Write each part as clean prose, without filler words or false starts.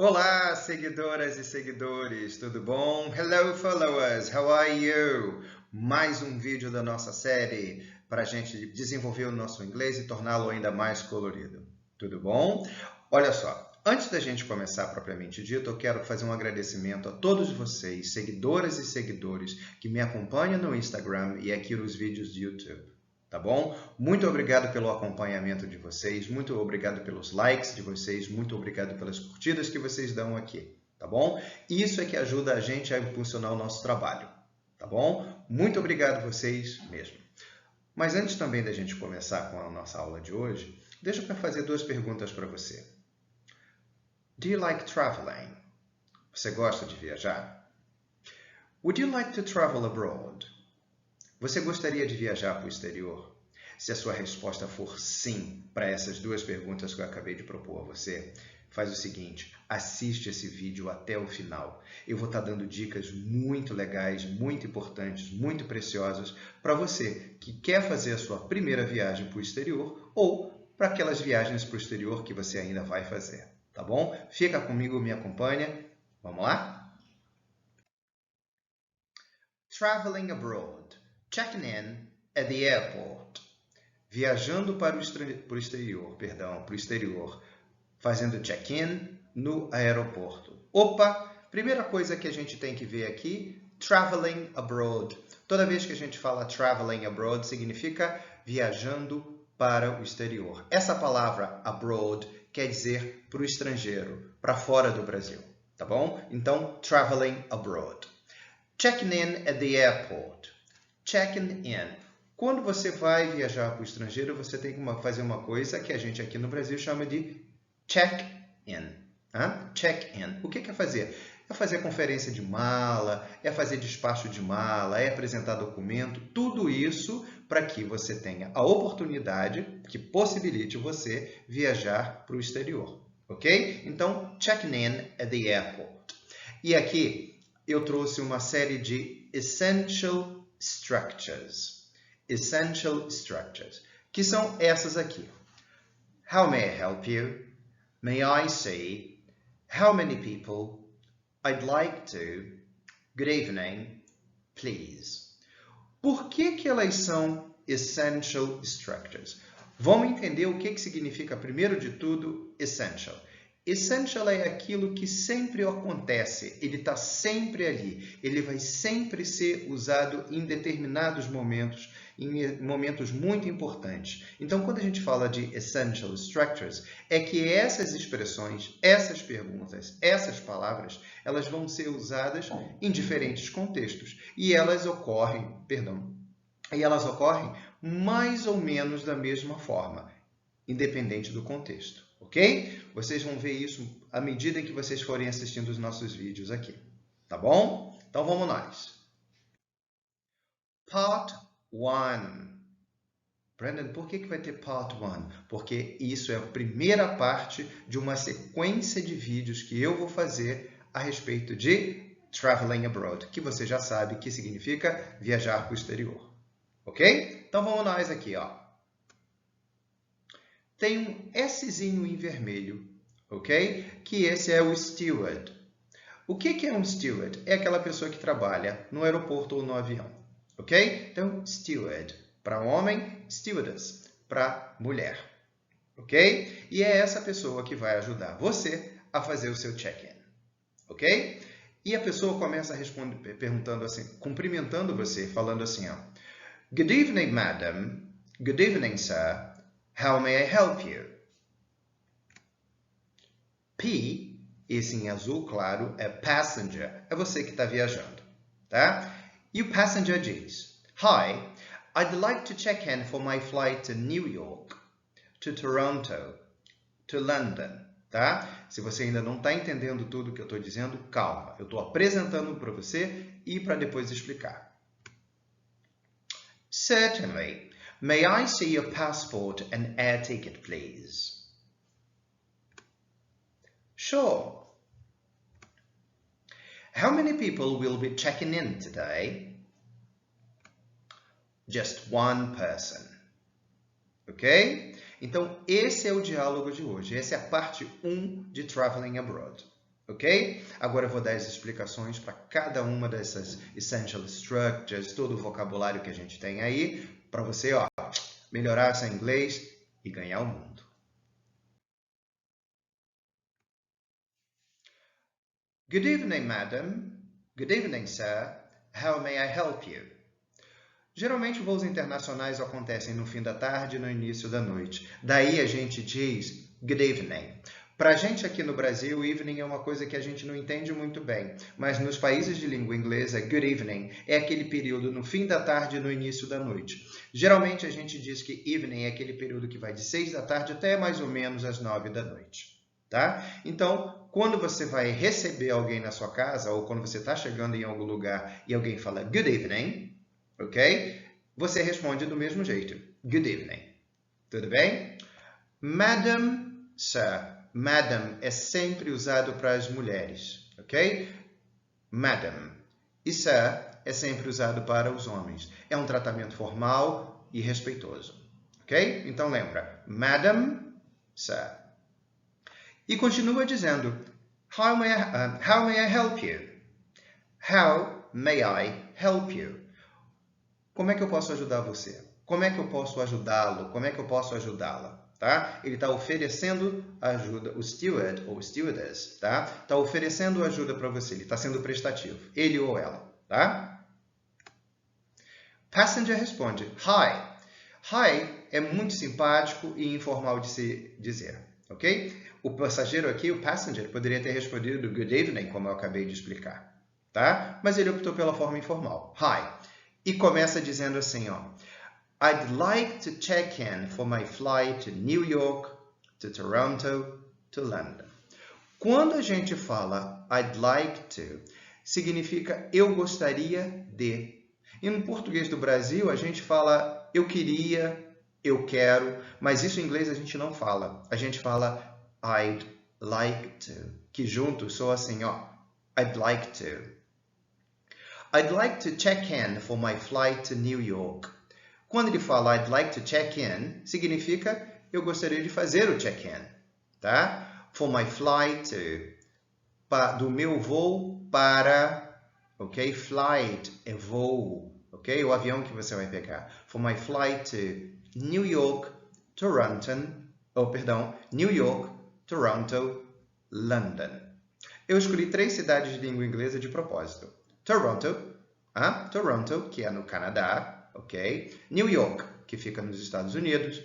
Olá, seguidoras e seguidores, tudo bom? Hello, followers, how are you? Mais um vídeo da nossa série para a gente desenvolver o nosso inglês e torná-lo ainda mais colorido. Tudo bom? Olha só, antes da gente começar propriamente dito, eu quero fazer um agradecimento a todos vocês, seguidoras e seguidores, que me acompanham no Instagram e aqui nos vídeos de YouTube. Tá bom? Muito obrigado pelo acompanhamento de vocês, muito obrigado pelos likes de vocês, muito obrigado pelas curtidas que vocês dão aqui, tá bom? Isso é que ajuda a gente a impulsionar o nosso trabalho, tá bom? Muito obrigado a vocês mesmo. Mas antes também da gente começar com a nossa aula de hoje, deixa eu fazer duas perguntas para você. Do you like traveling? Você gosta de viajar? Would you like to travel abroad? Você gostaria de viajar para o exterior? Se a sua resposta for sim para essas duas perguntas que eu acabei de propor a você, faz o seguinte, assiste esse vídeo até o final. Eu vou estar dando dicas muito legais, muito importantes, muito preciosas para você que quer fazer a sua primeira viagem para o exterior ou para aquelas viagens para o exterior que você ainda vai fazer, tá bom? Fica comigo, me acompanha. Vamos lá? Traveling abroad. Checking in at the airport. Viajando para o exterior, fazendo check-in no aeroporto. Opa! Primeira coisa que a gente tem que ver aqui, traveling abroad. Toda vez que a gente fala traveling abroad, significa viajando para o exterior. Essa palavra abroad quer dizer para o estrangeiro, para fora do Brasil, tá bom? Então, traveling abroad. Checking in at the airport. Checking in. Quando você vai viajar para o estrangeiro, você tem que fazer uma coisa que a gente aqui no Brasil chama de check-in. Check-in. O que é fazer? É fazer conferência de mala, é fazer despacho de mala, é apresentar documento, tudo isso para que você tenha a oportunidade que possibilite você viajar para o exterior. Ok? Então, checking in at the airport. E aqui eu trouxe uma série de essential structures. Essential structures, que são essas aqui. How may I help you? May I see? How many people? I'd like to. Good evening. Please. Por que elas são essential structures? Vamos entender o que significa, primeiro de tudo, essential. Essential é aquilo que sempre acontece, ele está sempre ali, ele vai sempre ser usado em determinados momentos, em momentos muito importantes. Então, quando a gente fala de essential structures, é que essas expressões, essas perguntas, essas palavras, elas vão ser usadas em diferentes contextos e elas ocorrem mais ou menos da mesma forma, independente do contexto. Ok? Vocês vão ver isso à medida em que vocês forem assistindo os nossos vídeos aqui. Tá bom? Então vamos nós. Part 1. Brandon, por que vai ter Part 1? Porque isso é a primeira parte de uma sequência de vídeos que eu vou fazer a respeito de Traveling Abroad, que você já sabe que significa viajar para o exterior. Ok? Então vamos nós aqui, ó. Tem um Szinho em vermelho, ok? Que esse é o steward. O que é um steward? É aquela pessoa que trabalha no aeroporto ou no avião, ok? Então, steward para homem, stewardess para mulher, ok? E é essa pessoa que vai ajudar você a fazer o seu check-in, ok? E a pessoa começa perguntando assim, cumprimentando você, falando assim, ó, Good evening, madam. Good evening, sir. How may I help you? P, esse em azul claro, é passenger. É você que está viajando, tá? E o passenger diz, Hi, I'd like to check in for my flight to New York, to Toronto, to London, tá? Se você ainda não está entendendo tudo que eu estou dizendo, calma. Eu estou apresentando para você e para depois explicar. Certainly. May I see your passport and air ticket, please? Sure. How many people will be checking in today? Just one person. Ok? Então, esse é o diálogo de hoje. Essa é a parte 1 de Traveling Abroad. Ok? Agora eu vou dar as explicações para cada uma dessas essential structures, todo o vocabulário que a gente tem aí, para você melhorar seu inglês e ganhar o mundo. Good evening, madam. Good evening, sir. How may I help you? Geralmente, voos internacionais acontecem no fim da tarde e no início da noite. Daí a gente diz good evening. Para a gente aqui no Brasil, evening é uma coisa que a gente não entende muito bem, mas nos países de língua inglesa, good evening é aquele período no fim da tarde e no início da noite. Geralmente, a gente diz que evening é aquele período que vai de 6 da tarde até mais ou menos às 9 da noite. Tá? Então, quando você vai receber alguém na sua casa, ou quando você está chegando em algum lugar e alguém fala good evening, ok? Você responde do mesmo jeito. Good evening. Tudo bem? Madam, sir. Madam é sempre usado para as mulheres, ok? Madam. E sir é sempre usado para os homens. É um tratamento formal e respeitoso, ok? Então lembra, madam, sir. E continua dizendo, how may I help you? How may I help you? Como é que eu posso ajudar você? Como é que eu posso ajudá-lo? Como é que eu posso ajudá-la? Tá? Ele está oferecendo ajuda, o steward ou stewardess, tá? Está oferecendo ajuda para você, ele está sendo prestativo, ele ou ela, tá? Passenger responde, hi. Hi é muito simpático e informal de se dizer, ok? O passageiro aqui, o passenger, poderia ter respondido good evening, como eu acabei de explicar, tá? Mas ele optou pela forma informal, hi. E começa dizendo assim, I'd like to check in for my flight to New York, to Toronto, to London. Quando a gente fala I'd like to, significa eu gostaria de. E no português do Brasil, a gente fala eu queria, eu quero, mas isso em inglês a gente não fala. A gente fala I'd like to, que junto soa assim, I'd like to. I'd like to check in for my flight to New York. Quando ele fala I'd like to check in, significa eu gostaria de fazer o check-in, tá? For my flight to, do meu voo para, ok? Flight é voo, ok? O avião que você vai pegar. For my flight to New York, New York, Toronto, London. Eu escolhi 3 cidades de língua inglesa de propósito. Toronto, que é no Canadá, ok? New York, que fica nos Estados Unidos,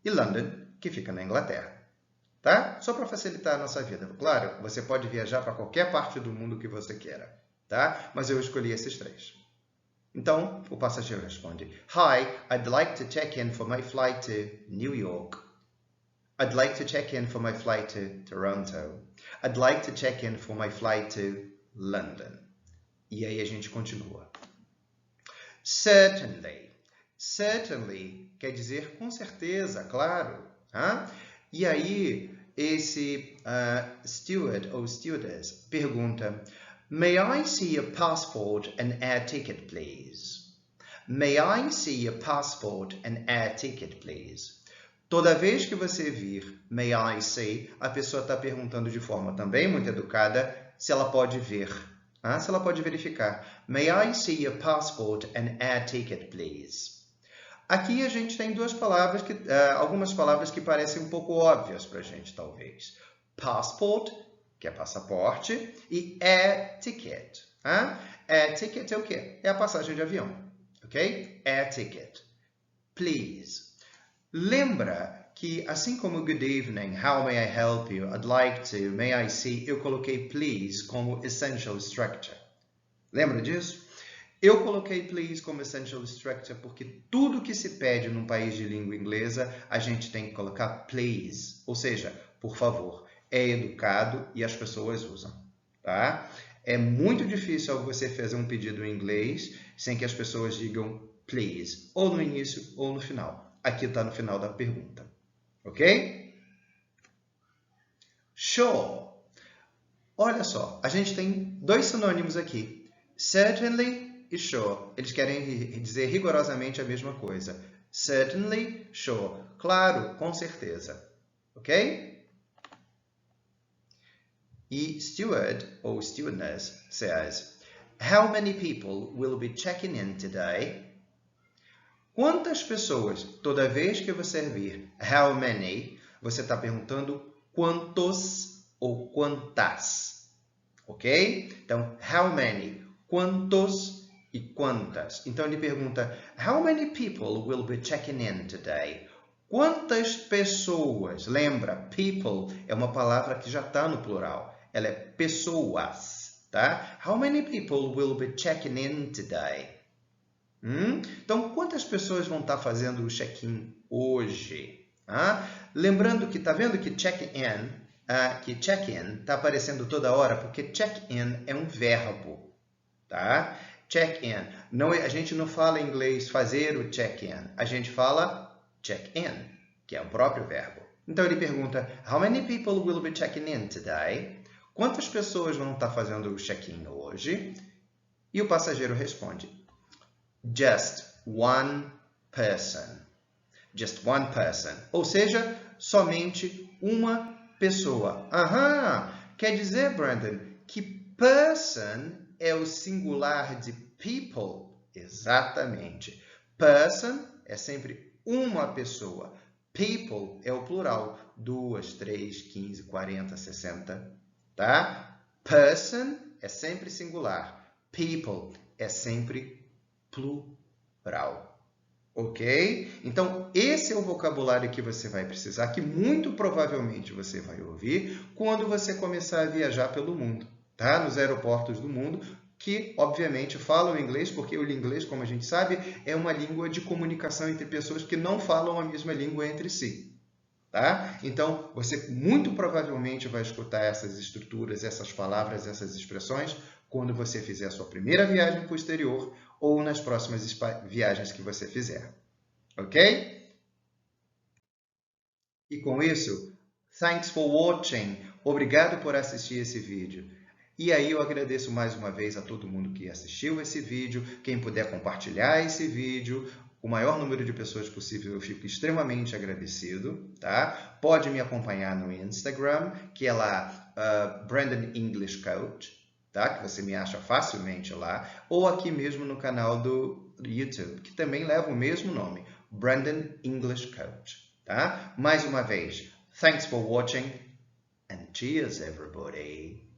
e London, que fica na Inglaterra. Tá? Só para facilitar a nossa vida. Claro, você pode viajar para qualquer parte do mundo que você queira, tá? Mas eu escolhi esses 3. Então, o passageiro responde, Hi, I'd like to check in for my flight to New York. I'd like to check in for my flight to Toronto. I'd like to check in for my flight to London. E aí a gente continua. Certainly. Certainly quer dizer com certeza, claro. E aí esse steward ou stewardess pergunta, May I see your passport and air ticket, please? May I see your passport and air ticket, please? Toda vez que você vir may I see, a pessoa está perguntando de forma também muito educada se ela pode ver, se ela pode verificar. May I see your passport and air ticket, please? Aqui a gente tem algumas palavras que parecem um pouco óbvias para a gente, talvez. Passport, que é passaporte, e air ticket. Air ticket é o quê? É a passagem de avião, ok? Air ticket. Please. Lembra que, assim como good evening, how may I help you, I'd like to, may I see, eu coloquei please como essential structure. Lembra disso? Eu coloquei please como essential structure porque tudo que se pede num país de língua inglesa, a gente tem que colocar please, ou seja, por favor. É educado e as pessoas usam, tá? É muito difícil você fazer um pedido em inglês sem que as pessoas digam please, ou no início ou no final. Aqui está no final da pergunta, ok? Sure. Olha só, a gente tem 2 sinônimos aqui, certainly e sure. Eles querem dizer rigorosamente a mesma coisa. Certainly, sure. Claro, com certeza. Ok? E steward ou stewardess says, how many people will be checking in today? Quantas pessoas? Toda vez que você vir how many, você está perguntando quantos ou quantas. Ok? Então, how many? Quantos e quantas. Então, ele pergunta, how many people will be checking in today? Quantas pessoas? Lembra, people é uma palavra que já está no plural. Ela é pessoas, tá? How many people will be checking in today? Então, quantas pessoas vão estar fazendo o check-in hoje? Lembrando que, tá vendo que check-in está aparecendo toda hora, porque check-in é um verbo, tá? Check-in. A gente não fala em inglês fazer o check-in, a gente fala check-in, que é o próprio verbo. Então, ele pergunta, how many people will be checking in today? Quantas pessoas vão estar fazendo o check-in hoje? E o passageiro responde, just one person. Just one person. Ou seja, somente uma pessoa. Quer dizer, Brandon, que person é o singular de people? Exatamente. Person é sempre uma pessoa. People é o plural. 2, 3, 15, 40, 60. Tá? Person é sempre singular. People é sempre plural. Ok? Então, esse é o vocabulário que você vai precisar, que muito provavelmente você vai ouvir quando você começar a viajar pelo mundo, tá? Nos aeroportos do mundo, que, obviamente, falam inglês, porque o inglês, como a gente sabe, é uma língua de comunicação entre pessoas que não falam a mesma língua entre si. Tá? Então, você muito provavelmente vai escutar essas estruturas, essas palavras, essas expressões quando você fizer a sua primeira viagem para o exterior ou nas próximas viagens que você fizer. Ok? E com isso, thanks for watching. Obrigado por assistir esse vídeo. E aí eu agradeço mais uma vez a todo mundo que assistiu esse vídeo. Quem puder compartilhar esse vídeo, o maior número de pessoas possível, eu fico extremamente agradecido, tá? Pode me acompanhar no Instagram, que é lá Brandon English Coach, tá? Que você me acha facilmente lá, ou aqui mesmo no canal do YouTube, que também leva o mesmo nome, Brandon English Coach, tá? Mais uma vez, thanks for watching and cheers everybody!